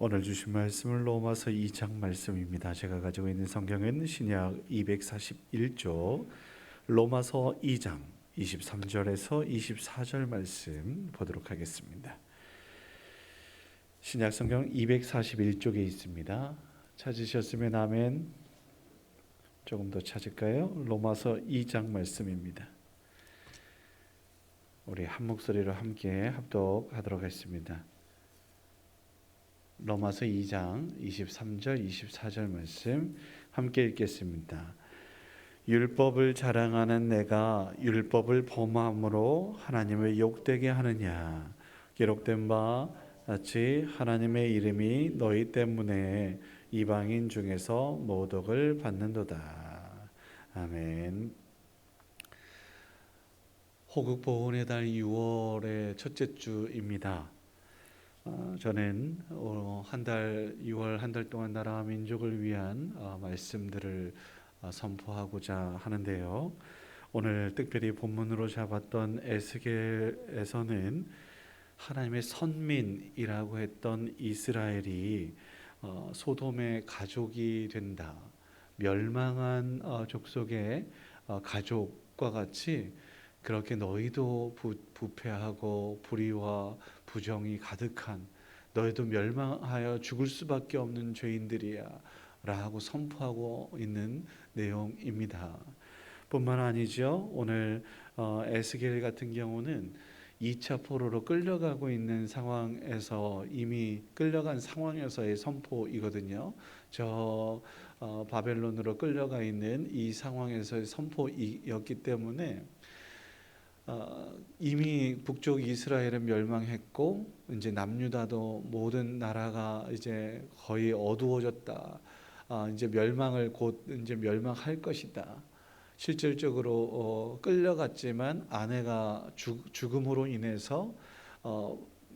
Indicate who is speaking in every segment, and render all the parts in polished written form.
Speaker 1: 오늘 주신 말씀은 로마서 2장 말씀입니다. 제가 가지고 있는 성경은 신약 241조 로마서 2장 23절에서 24절 말씀 보도록 하겠습니다. 신약 성경 241쪽에 있습니다. 찾으셨으면 아멘. 조금 더 찾을까요? 로마서 2장 말씀입니다. 우리 한 목소리로 함께 합독하도록 하겠습니다. 로마서 2장 23절 24절 말씀 함께 읽겠습니다. 율법을 자랑하는 내가 율법을 범함으로 하나님을 욕되게 하느냐? 기록된 바 같이 하나님의 이름이 너희 때문에 이방인 중에서 모독을 받는도다. 아멘. 호국 보훈의 달 6월의 첫째 주입니다. 저는6월 한 달 동안 나라와 민족을 위한 말씀들을 선포하고자 하는데요. 오늘 특별히 본문으로 잡았던 에스겔에서는 하나님의 선민이라고 했던 이스라엘이 소돔의 가족이 된다. 멸망한 족속의 가족과 같이 그렇게 너희도 부패하고 불의와 부정이 가득한 너희도 멸망하여 죽을 수밖에 없는 죄인들이야 라고 선포하고 있는 내용입니다. 뿐만 아니죠. 오늘 에스겔 같은 경우는 2차 포로로 끌려가고 있는 상황에서 이미 끌려간 상황에서의 선포이거든요. 저 바벨론으로 끌려가 있는 이 상황에서의 선포였기 때문에 이미 북쪽 이스라엘은 멸망했고 이제 남유다도 모든 나라가 이제 거의 어두워졌다. 이제 멸망을 곧 이제 멸망할 것이다. 실질적으로 끌려갔지만 아내가 죽음으로 인해서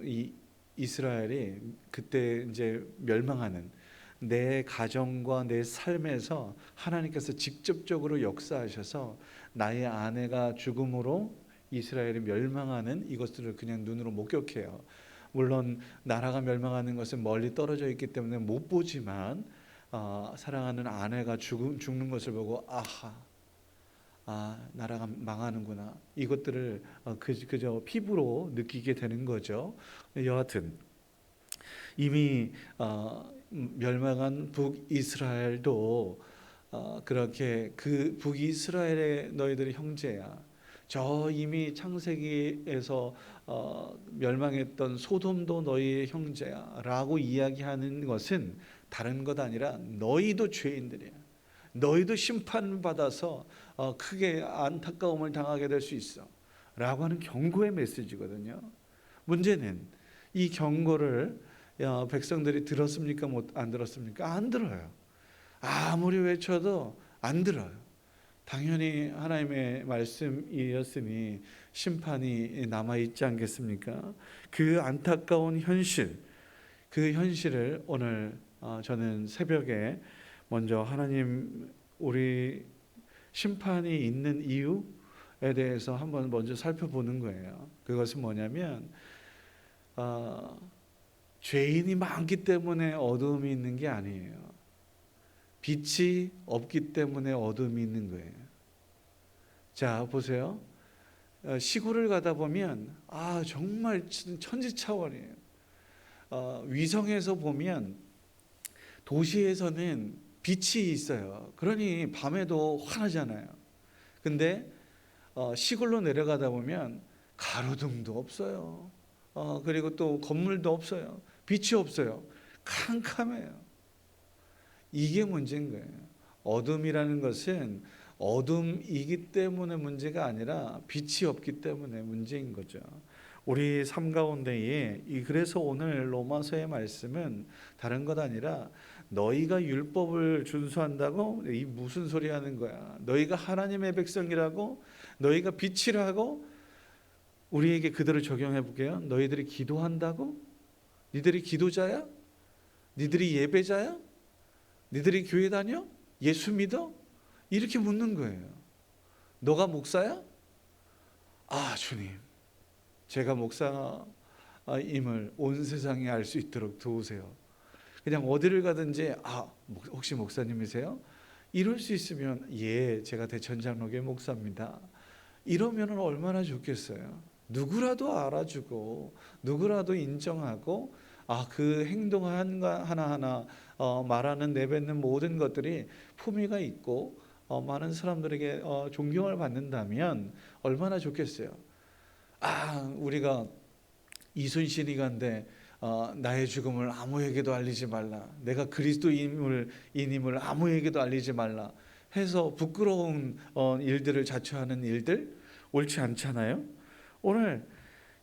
Speaker 1: 이 이스라엘이 그때 이제 멸망하는 내 가정과 내 삶에서 하나님께서 직접적으로 역사하셔서 나의 아내가 죽음으로 이스라엘이 멸망하는 이것들을 그냥 눈으로 목격해요. 물론 나라가 멸망하는 것은 멀리 떨어져 있기 때문에 못 보지만 사랑하는 아내가 죽는 것을 보고 나라가 망하는구나. 이것들을 그저 피부로 느끼게 되는 거죠. 여하튼 이미 멸망한 북이스라엘도 그렇게 그 북이스라엘의 너희들의 형제야. 저 이미 창세기에서 멸망했던 소돔도 너희의 형제야 라고 이야기하는 것은 다른 것 아니라 너희도 죄인들이야. 너희도 심판받아서 크게 안타까움을 당하게 될 수 있어 라고 하는 경고의 메시지거든요. 문제는 이 경고를 백성들이 들었습니까? 안 들었습니까? 안 들어요. 아무리 외쳐도 안 들어요. 당연히 하나님의 말씀이었으니 심판이 남아있지 않겠습니까? 그 안타까운 현실, 그 현실을 오늘 저는 새벽에 먼저 하나님 우리 심판이 있는 이유에 대해서 한번 먼저 살펴보는 거예요. 그것은 뭐냐면 죄인이 많기 때문에 어두움이 있는 게 아니에요. 빛이 없기 때문에 어둠이 있는 거예요. 자, 보세요. 시골을 가다 보면 정말 천지차원이에요. 위성에서 보면 도시에서는 빛이 있어요. 그러니 밤에도 환하잖아요. 근데 시골로 내려가다 보면 가로등도 없어요. 그리고 또 건물도 없어요. 빛이 없어요. 캄캄해요. 이게 문제인 거예요. 어둠이라는 것은 어둠이기 때문에 문제가 아니라 빛이 없기 때문에 문제인 거죠. 우리 삶 가운데에 그래서 오늘 로마서의 말씀은 다른 것 아니라 너희가 율법을 준수한다고 이 무슨 소리 하는 거야. 너희가 하나님의 백성이라고 너희가 빛이라고 우리에게 그대로 적용해 볼게요. 너희들이 기도한다고? 니들이 기도자야? 니들이 예배자야? 니들이 교회 다녀? 예수 믿어? 이렇게 묻는 거예요. 너가 목사야? 주님, 제가 목사임을 온 세상이 알 수 있도록 도우세요. 그냥 어디를 가든지 혹시 목사님이세요? 이럴 수 있으면 예, 제가 대천장로교회 목사입니다. 이러면 얼마나 좋겠어요. 누구라도 알아주고 누구라도 인정하고 그 행동 하나하나 말하는 내뱉는 모든 것들이 품위가 있고 많은 사람들에게 존경을 받는다면 얼마나 좋겠어요. 우리가 이순신이간데 나의 죽음을 아무에게도 알리지 말라, 내가 그리스도인임을 아무에게도 알리지 말라 해서 부끄러운 일들을 자처하는 일들 옳지 않잖아요. 오늘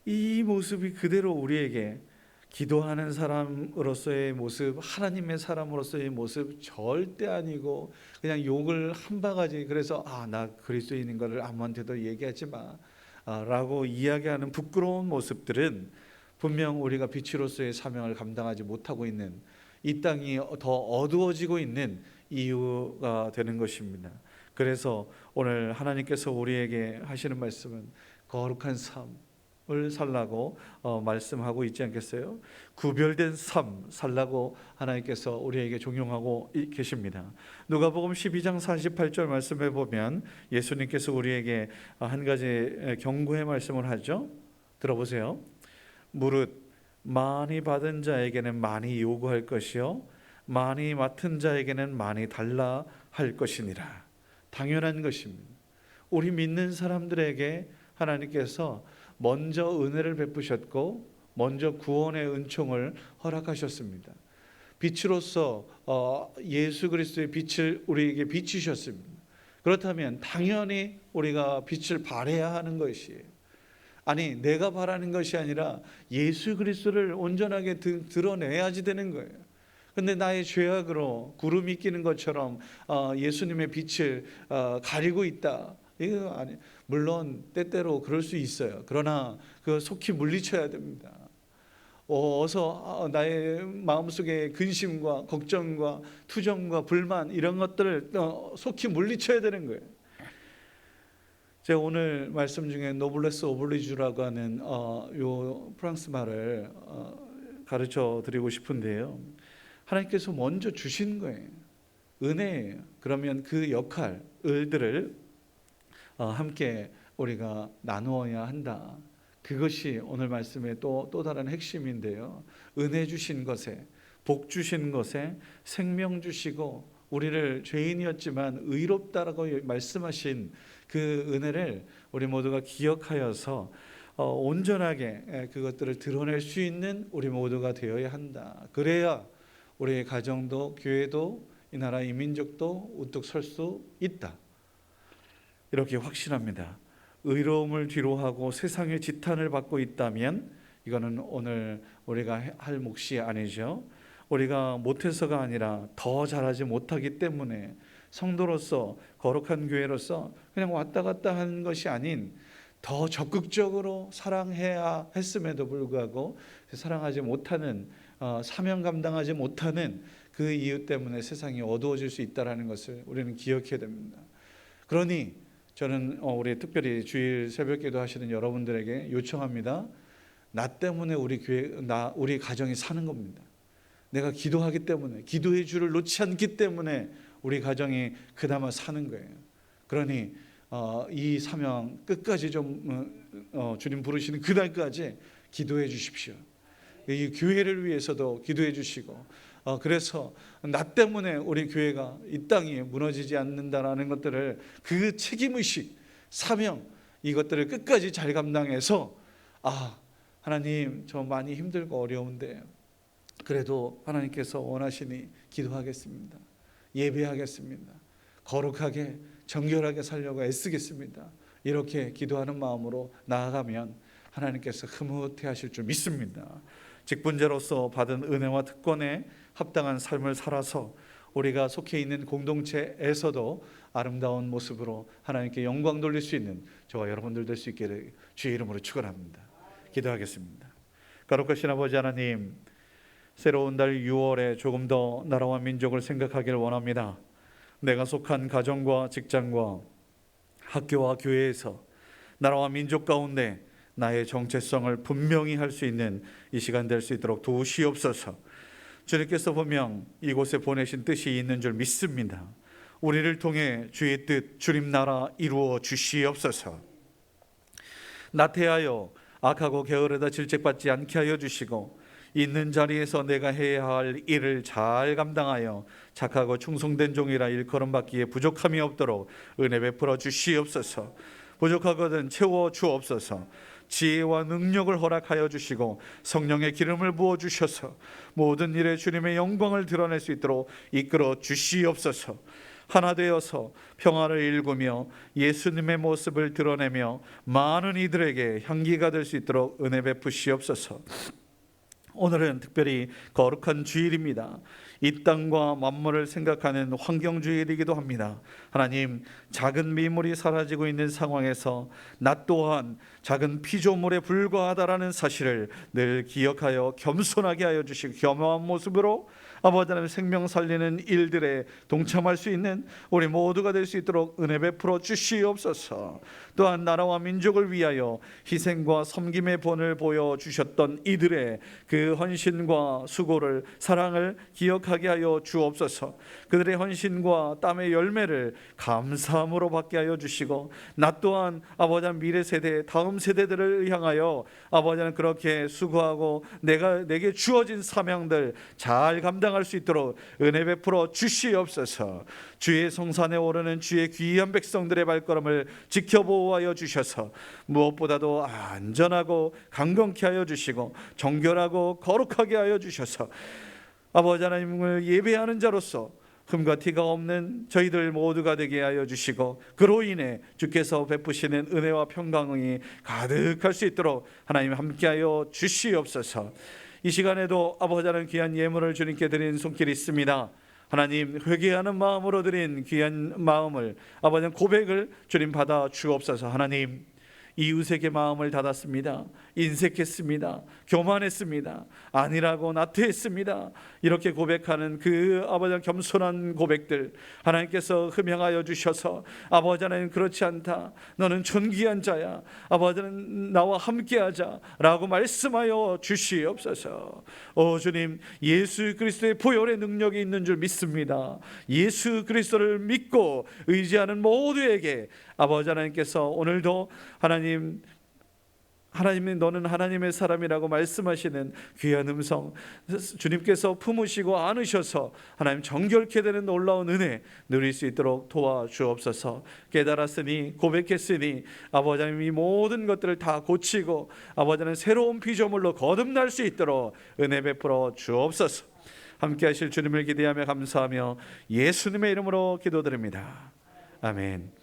Speaker 1: 이 모습이 그대로 우리에게 기도하는 사람으로서의 모습, 하나님의 사람으로서의 모습 절대 아니고 그냥 욕을 한 바가지, 그래서 나 그리스도인인 것을 아무한테도 얘기하지 마 라고 이야기하는 부끄러운 모습들은 분명 우리가 빛으로서의 사명을 감당하지 못하고 있는, 이 땅이 더 어두워지고 있는 이유가 되는 것입니다. 그래서 오늘 하나님께서 우리에게 하시는 말씀은 거룩한 삶을 살라고 말씀하고 있지 않겠어요? 구별된 삶 살라고 하나님께서 우리에게 종용하고 계십니다. 누가복음 12장 48절 말씀해 보면 예수님께서 우리에게 한 가지 경고의 말씀을 하죠. 들어보세요. 무릇 많이 받은 자에게는 많이 요구할 것이요 많이 맡은 자에게는 많이 달라 할 것이니라. 당연한 것입니다. 우리 믿는 사람들에게 하나님께서 먼저 은혜를 베푸셨고 먼저 구원의 은총을 허락하셨습니다. 빛으로서 예수 그리스도의 빛을 우리에게 비추셨습니다. 그렇다면 당연히 우리가 빛을 발해야 하는 것이에요. 내가 바라는 것이 아니라 예수 그리스도를 온전하게 드러내야지 되는 거예요. 근데 나의 죄악으로 구름이 끼는 것처럼 예수님의 빛을 가리고 있다, 이거 아니. 물론 때때로 그럴 수 있어요. 그러나 그걸 속히 물리쳐야 됩니다. 어서 나의 마음속에 근심과 걱정과 투정과 불만 이런 것들을 속히 물리쳐야 되는 거예요. 제가 오늘 말씀 중에 노블레스 오블리주라고 하는 요 프랑스 말을 가르쳐 드리고 싶은데요. 하나님께서 먼저 주신 거예요. 은혜예요. 그러면 그 역할들을 함께 우리가 나누어야 한다. 그것이 오늘 말씀의 또 다른 핵심인데요. 은혜 주신 것에, 복 주신 것에 생명 주시고 우리를 죄인이었지만 의롭다라고 말씀하신 그 은혜를 우리 모두가 기억하여서 온전하게 그것들을 드러낼 수 있는 우리 모두가 되어야 한다. 그래야 우리의 가정도 교회도 이 나라 이 민족도 우뚝 설 수 있다. 이렇게 확신합니다. 의로움을 뒤로하고 세상의 지탄을 받고 있다면 이거는 오늘 우리가 할 몫이 아니죠. 우리가 못해서가 아니라 더 잘하지 못하기 때문에 성도로서 거룩한 교회로서 그냥 왔다 갔다 하는 것이 아닌 더 적극적으로 사랑해야 했음에도 불구하고 사랑하지 못하는, 사명 감당하지 못하는 그 이유 때문에 세상이 어두워질 수 있다는 것을 우리는 기억해야 됩니다. 그러니 저는 우리 특별히 주일 새벽기도 하시는 여러분들에게 요청합니다. 나 때문에 우리 가정이 사는 겁니다. 내가 기도하기 때문에, 기도의 줄을 놓지 않기 때문에 우리 가정이 그나마 사는 거예요. 그러니 이 사명 끝까지 주님 부르시는 그날까지 기도해 주십시오. 이 교회를 위해서도 기도해 주시고, 그래서 나 때문에 우리 교회가 이 땅이 무너지지 않는다라는 것들을, 그 책임의식, 사명, 이것들을 끝까지 잘 감당해서 하나님 저 많이 힘들고 어려운데 그래도 하나님께서 원하시니 기도하겠습니다. 예배하겠습니다. 거룩하게 정결하게 살려고 애쓰겠습니다. 이렇게 기도하는 마음으로 나아가면 하나님께서 흐뭇해 하실 줄 믿습니다. 직분자로서 받은 은혜와 특권에 합당한 삶을 살아서 우리가 속해 있는 공동체에서도 아름다운 모습으로 하나님께 영광 돌릴 수 있는 저와 여러분들 될 수 있기를 주의 이름으로 축원합니다. 기도하겠습니다. 거룩하신 아버지 하나님, 새로운 달 6월에 조금 더 나라와 민족을 생각하기를 원합니다. 내가 속한 가정과 직장과 학교와 교회에서 나라와 민족 가운데 나의 정체성을 분명히 할 수 있는 이 시간 될 수 있도록 도우시옵소서. 주님께서 분명 이곳에 보내신 뜻이 있는 줄 믿습니다. 우리를 통해 주의 뜻, 주님 나라 이루어 주시옵소서. 나태하여 악하고 게으르다 질책받지 않게 하여 주시고, 있는 자리에서 내가 해야 할 일을 잘 감당하여 착하고 충성된 종이라 일컬음받기에 부족함이 없도록 은혜 베풀어 주시옵소서. 부족하거든 채워 주옵소서. 지혜와 능력을 허락하여 주시고 성령의 기름을 부어 주셔서 모든 일에 주님의 영광을 드러낼 수 있도록 이끌어 주시옵소서. 하나 되어서 평화를 일구며 예수님의 모습을 드러내며 많은 이들에게 향기가 될 수 있도록 은혜 베푸시옵소서. 오늘은 특별히 거룩한 주일입니다. 이 땅과 만물을 생각하는 환경주일이기도 합니다. 하나님, 작은 미물이 사라지고 있는 상황에서 나 또한 작은 피조물에 불과하다라는 사실을 늘 기억하여 겸손하게 하여 주시고 겸허한 모습으로 아버지 하나님 생명 살리는 일들에 동참할 수 있는 우리 모두가 될 수 있도록 은혜 베풀어 주시옵소서. 또한 나라와 민족을 위하여 희생과 섬김의 본을 보여주셨던 이들의 그 헌신과 수고를, 사랑을 기억하게 하여 주옵소서. 그들의 헌신과 땀의 열매를 감사함으로 받게 하여 주시고, 나 또한 아버지 하나님 미래 세대, 다음 세대들을 향하여 아버지 하나님 그렇게 수고하고 내게 주어진 사명들 잘 감당할 수 있도록 은혜 베풀어 주시옵소서. 주의 성산에 오르는 주의 귀한 백성들의 발걸음을 지켜보호하여 주셔서 무엇보다도 안전하고 강건케 하여 주시고 정결하고 거룩하게 하여 주셔서 아버지 하나님을 예배하는 자로서 흠과 티가 없는 저희들 모두가 되게 하여 주시고, 그로 인해 주께서 베푸시는 은혜와 평강이 가득할 수 있도록 하나님 함께하여 주시옵소서. 이 시간에도 아버지 하나님 귀한 예물을 주님께 드리는 손길이 있습니다. 하나님, 회개하는 마음으로 드린 귀한 마음을, 아버지 하나님 고백을 주님 받아 주옵소서. 하나님, 이웃에게 마음을 닫았습니다. 인색했습니다. 교만했습니다. 아니라고 나태했습니다. 이렇게 고백하는 그 아버지 하나님 겸손한 고백들 하나님께서 흠양하여 주셔서 아버지 하나님 그렇지 않다, 너는 존귀한 자야, 아버지 하나님 나와 함께하자 라고 말씀하여 주시옵소서. 오 주님, 예수 그리스도의 보혈의 능력이 있는 줄 믿습니다. 예수 그리스도를 믿고 의지하는 모두에게 아버지 하나님께서 오늘도 하나님이 너는 하나님의 사람이라고 말씀하시는 귀한 음성 주님께서 품으시고 안으셔서 하나님 정결케 되는 놀라운 은혜 누릴 수 있도록 도와주옵소서. 깨달았으니 고백했으니 아버지 하나님 이 모든 것들을 다 고치고 아버지 하나님 새로운 피조물로 거듭날 수 있도록 은혜 베풀어 주옵소서. 함께 하실 주님을 기대하며 감사하며 예수님의 이름으로 기도드립니다. 아멘.